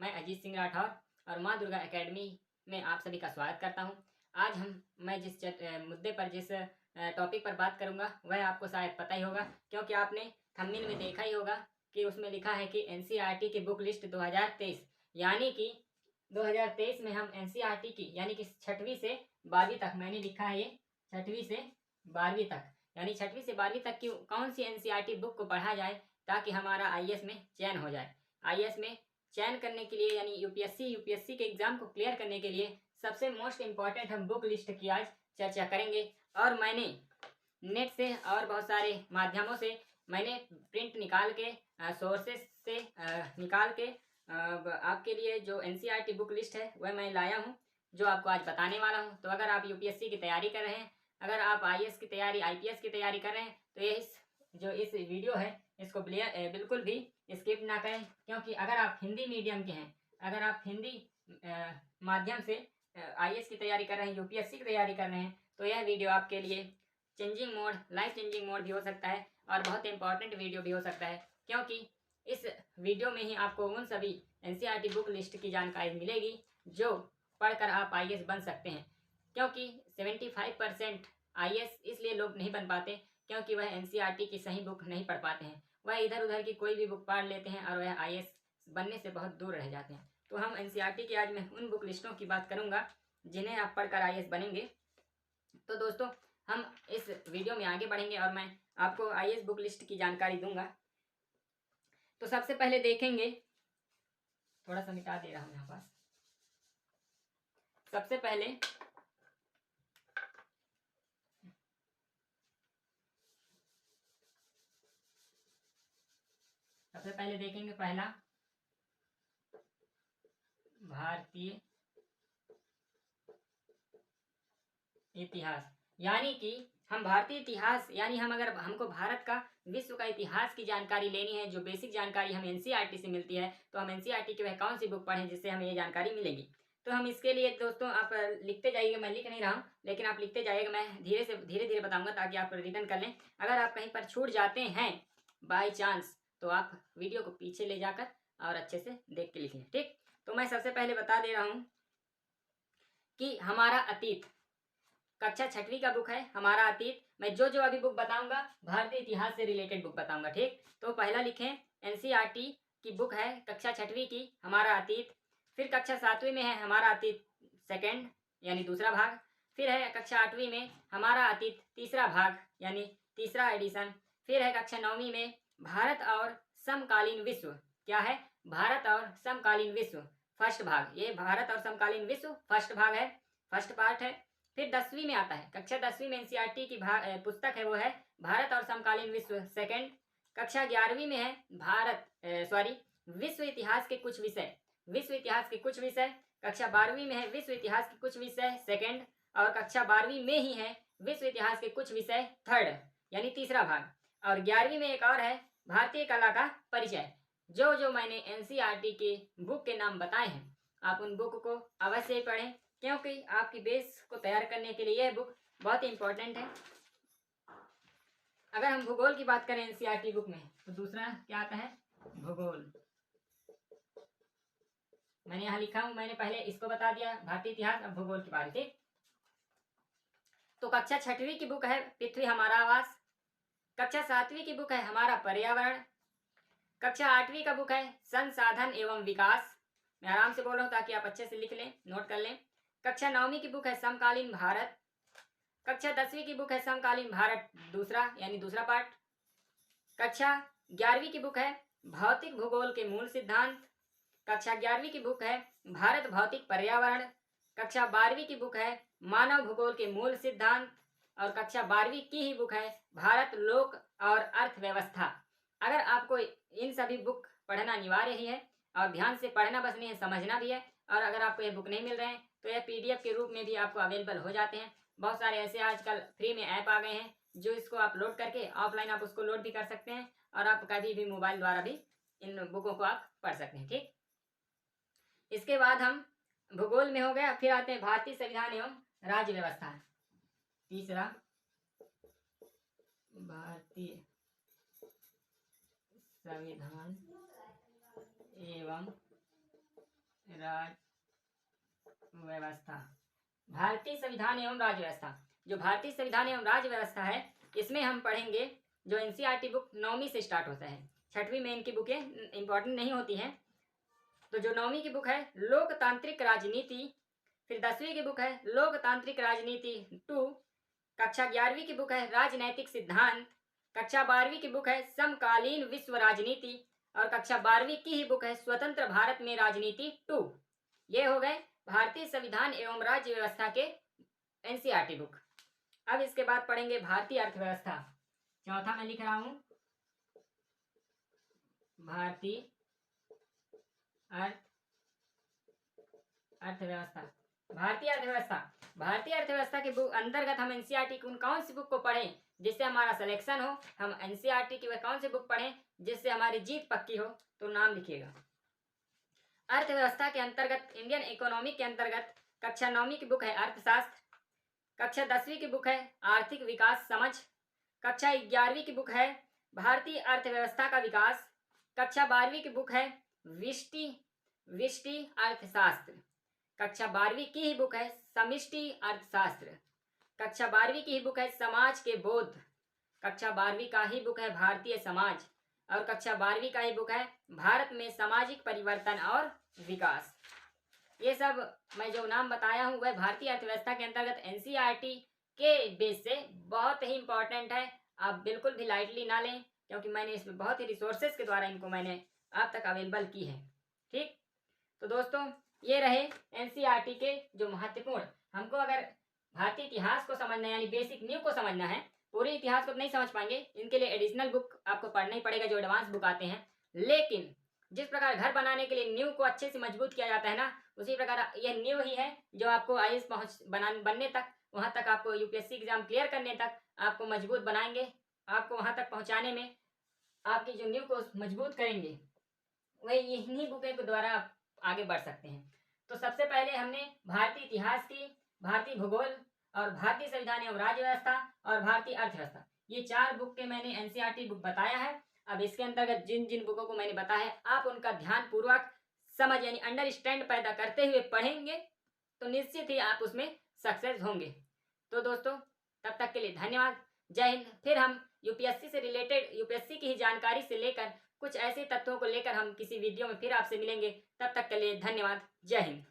मैं अजीत सिंह राठौर और माँ दुर्गा एकेडमी में आप सभी का स्वागत करता हूँ। आज मैं जिस मुद्दे पर जिस टॉपिक पर बात करूँगा वह आपको शायद पता ही होगा, क्योंकि आपने थंबनेल में देखा ही होगा कि उसमें लिखा है कि एनसीईआरटी की बुक लिस्ट 2023, यानी कि 2023 में हम एनसीईआरटी की यानी कि 6वीं से 12वीं तक, मैंने लिखा है ये 6वीं से 12वीं तक, यानी 6वीं से 12वीं तक की कौन सी एनसीईआरटी बुक को पढ़ा जाए ताकि हमारा आईएएस में चयन हो जाए। आईएएस में चयन करने के लिए यानी यूपीएससी के एग्जाम को क्लियर करने के लिए सबसे मोस्ट इम्पॉर्टेंट हम बुक लिस्ट की आज चर्चा करेंगे। और मैंने नेट से और बहुत सारे माध्यमों से मैंने प्रिंट निकाल के सोर्सेस से निकाल के आपके लिए जो एनसीईआरटी बुक लिस्ट है वह मैं लाया हूँ, जो आपको आज बताने वाला हूँ। तो अगर आप यूपीएससी की तैयारी कर रहे हैं, अगर आप आईएएस की तैयारी, आईपीएस की तैयारी कर रहे हैं, तो ये इस वीडियो है इसको बिल्कुल भी स्किप ना करें, क्योंकि अगर आप हिंदी मीडियम के हैं, अगर आप हिंदी माध्यम से आईएएस की तैयारी कर रहे हैं, यूपीएससी की तैयारी कर रहे हैं, तो यह वीडियो आपके लिए changing mode, life changing mode भी हो सकता है और बहुत इंपॉर्टेंट वीडियो भी हो सकता है, क्योंकि इस वीडियो में ही आपको उन सभी एनसीईआरटी बुक लिस्ट की जानकारी मिलेगी जो पढ़कर आप आईएएस बन सकते हैं। क्योंकि 75% आईएएस इसलिए लोग नहीं बन पाते क्योंकि वह एनसीईआरटी की सही बुक नहीं पढ़ पाते हैं, वह इधर उधर की कोई भी बुक पढ़ लेते हैं और वह आईएएस बनने से बहुत दूर रह जाते हैं। तो हम एनसीईआरटी की आज मैं उन बुक लिस्टों की बात करूंगा जिन्हें आप पढ़कर आईएएस बनेंगे। तो दोस्तों, हम इस वीडियो में आगे बढ़ेंगे और मैं आपको आईएएस बुक लिस्ट की जानकारी दूंगा। तो सबसे पहले देखेंगे, थोड़ा सा मिटा दे रहा हूं यहाँ पास। सबसे पहले देखेंगे पहला, भारतीय इतिहास। यानी कि हम भारतीय इतिहास, यानी हम अगर हमको भारत का, विश्व का इतिहास की जानकारी लेनी है, जो बेसिक जानकारी हमें एनसीईआरटी से मिलती है, तो हम एनसीईआरटी की वह कौन सी बुक पढ़ें जिससे हमें ये जानकारी मिलेगी। तो हम इसके लिए दोस्तों, आप लिखते जाइएगा, मैं लिख नहीं रहा हूँ लेकिन आप लिखते जाइएगा, मैं धीरे धीरे बताऊंगा ताकि आप रिटर्न कर लें। अगर आप कहीं पर छूट जाते हैं बाई चांस, तो आप वीडियो को पीछे ले जाकर और अच्छे से देख के लिख लें, ठीक। तो मैं सबसे पहले बता दे रहा हूँ कि हमारा अतीत, कक्षा 6वीं का बुक है हमारा अतीत। मैं जो अभी बुक बताऊंगा भारतीय इतिहास से रिलेटेड बुक बताऊंगा, ठीक। तो पहला लिखें, एनसीईआरटी की बुक है कक्षा 6वीं की हमारा अतीत। फिर कक्षा 7वीं में है हमारा अतीत सेकंड यानी दूसरा भाग। फिर है कक्षा 8वीं में हमारा अतीत तीसरा भाग यानी तीसरा एडिशन। फिर है कक्षा 9वीं में भारत और समकालीन विश्व। क्या है? भारत और समकालीन विश्व फर्स्ट भाग। ये भारत और समकालीन विश्व फर्स्ट भाग है, फर्स्ट पार्ट है। फिर 10वीं में आता है, कक्षा 10वीं में एनसीईआरटी की पुस्तक है वो है भारत और समकालीन विश्व सेकंड। कक्षा 11वीं में है विश्व इतिहास के कुछ विषय, विश्व इतिहास के कुछ विषय। कक्षा 12वीं में है विश्व इतिहास के कुछ विषय सेकंड, और कक्षा 12वीं में ही है विश्व इतिहास के कुछ विषय थर्ड यानी तीसरा भाग। और 11वीं में एक और है भारतीय कला का परिचय। जो मैंने एनसीईआरटी के बुक के नाम बताए हैं, आप उन बुक को अवश्य ही पढ़ें, क्योंकि आपकी बेस को तैयार करने के लिए यह बुक बहुत ही इंपॉर्टेंट है। अगर हम भूगोल की बात करें एनसीईआरटी बुक में, तो दूसरा क्या आता है? भूगोल। मैंने यहाँ लिखा हूं, मैंने पहले इसको बता दिया भारतीय इतिहास, अब भूगोल की बारी, ठीक। तो कक्षा 6वीं की बुक है पृथ्वी हमारा आवास। कक्षा 7वीं की बुक है हमारा पर्यावरण। कक्षा 8वीं का बुक है संसाधन एवं विकास। मैं आराम से बोल रहा हूं ताकि आप अच्छे से लिख लें, नोट कर लें। कक्षा 9वीं की बुक है समकालीन भारत। कक्षा 10वीं की बुक है समकालीन भारत दूसरा यानी दूसरा पार्ट। कक्षा 11वीं की बुक है भौतिक भूगोल के मूल सिद्धांत। कक्षा 11वीं की बुक है भारत भौतिक पर्यावरण। कक्षा 12वीं की बुक है मानव भूगोल के मूल सिद्धांत। और कक्षा 12वीं की ही बुक है भारत लोक और अर्थव्यवस्था। अगर आपको इन सभी बुक पढ़ना अनिवार्य ही है, और ध्यान से पढ़ना बस नहीं है, समझना भी है। और अगर आपको ये बुक नहीं मिल रहे हैं तो यह पीडीएफ के रूप में भी आपको अवेलेबल हो जाते हैं। बहुत सारे ऐसे आजकल फ्री में ऐप आ गए हैं जो इसको आप लोड करके ऑफलाइन आप उसको लोड भी कर सकते हैं, और आप कभी भी मोबाइल द्वारा भी इन बुकों को आप पढ़ सकते हैं, ठीक। इसके बाद हम भूगोल में हो गया, फिर आते हैं भारतीय संविधान एवं राज्य व्यवस्था। तीसरा, भारतीय संविधान एवं राज्य व्यवस्था, भारतीय संविधान एवं राज्य व्यवस्था। जो भारतीय संविधान एवं राज्य व्यवस्था है, इसमें हम पढ़ेंगे जो एनसीईआरटी बुक 9वीं से स्टार्ट होता है। 6वीं में इनकी बुकें इंपॉर्टेंट नहीं होती हैं। तो जो 9वीं की बुक है लोकतांत्रिक राजनीति, फिर 10वीं की बुक है लोकतांत्रिक राजनीति 2, कक्षा 11वीं की बुक है राजनैतिक सिद्धांत, कक्षा 12वीं की बुक है समकालीन विश्व राजनीति, और कक्षा 12वीं की ही बुक है स्वतंत्र भारत में राजनीति 2। ये हो गए भारतीय संविधान एवं राज्य व्यवस्था के एनसीईआरटी बुक। अब इसके बाद पढ़ेंगे भारतीय अर्थव्यवस्था। चौथा मैं लिख रहा हूं भारतीय अर्थव्यवस्था। भारतीय अर्थव्यवस्था, भारतीय अर्थव्यवस्था के बुक अंतर्गत हम एनसीईआरटी की उन कौन सी बुक को पढ़ें जिससे हमारा सिलेक्शन हो, हम एनसीईआरटी की वह कौन सी बुक पढ़ें जिससे हमारी जीत पक्की हो, तो नाम लिखिएगा। अर्थव्यवस्था के अंतर्गत इंडियन इकोनॉमी के अंतर्गत कक्षा 9वीं की बुक है अर्थशास्त्र, कक्षा 10वीं की बुक है आर्थिक विकास समझ, कक्षा 11वीं की बुक है भारतीय अर्थव्यवस्था का विकास, कक्षा 12वीं की बुक है विष्टि अर्थशास्त्र, कक्षा 12वीं की ही बुक है समष्टि अर्थशास्त्र, कक्षा 12वीं की ही बुक है समाज के बोध, कक्षा 12वीं का ही बुक है भारतीय समाज, और कक्षा 12वीं का ही बुक है भारत में सामाजिक परिवर्तन और विकास। ये सब मैं जो नाम बताया हूँ वह भारतीय अर्थव्यवस्था के अंतर्गत एनसीईआरटी के बेस से बहुत ही इंपॉर्टेंट है। आप बिल्कुल भी लाइटली ना लें, क्योंकि मैंने इसमें बहुत ही रिसोर्सेज के द्वारा इनको मैंने आप तक अवेलेबल की है। ठीक, तो दोस्तों ये रहे एनसीईआरटी के जो महत्वपूर्ण, हमको अगर भारतीय इतिहास को समझना है यानी बेसिक न्यू को समझना है, पूरे इतिहास को नहीं समझ पाएंगे, इनके लिए एडिशनल बुक आपको पढ़ना ही पड़ेगा जो एडवांस बुक आते हैं। लेकिन जिस प्रकार घर बनाने के लिए न्यू को अच्छे से मजबूत किया जाता है ना, उसी प्रकार यह न्यू ही है जो आपको आईएएस बनने तक, वहां तक आपको यूपीएससी एग्जाम क्लियर करने तक आपको मजबूत बनाएंगे, आपको वहां तक पहुंचाने में आपकी जो न्यू को मजबूत करेंगे, वही इन्हीं बुक के द्वारा आप आगे बढ़ सकते हैं। तो सबसे पहले हमने भारतीय इतिहास की, भारतीय भूगोल और भारतीय संविधान एवं राज्य व्यवस्था और भारतीय अर्थव्यवस्था, ये 4 बुक के मैंने एनसीईआरटी बुक बताया है। अब इसके अंतर्गत जिन जिन बुकों को मैंने बताया है आप उनका ध्यान पूर्वक समझ यानी अंडरस्टैंड पैदा करते हुए पढ़ेंगे तो निश्चित ही आप उसमें सक्सेस होंगे। तो दोस्तों तब तक के लिए धन्यवाद, जय हिंद। फिर हम यूपीएससी से रिलेटेड, यूपीएससी की ही जानकारी से लेकर कुछ ऐसे तत्वों को लेकर हम किसी वीडियो में फिर आपसे मिलेंगे। तब तक के लिए धन्यवाद, जय हिंद।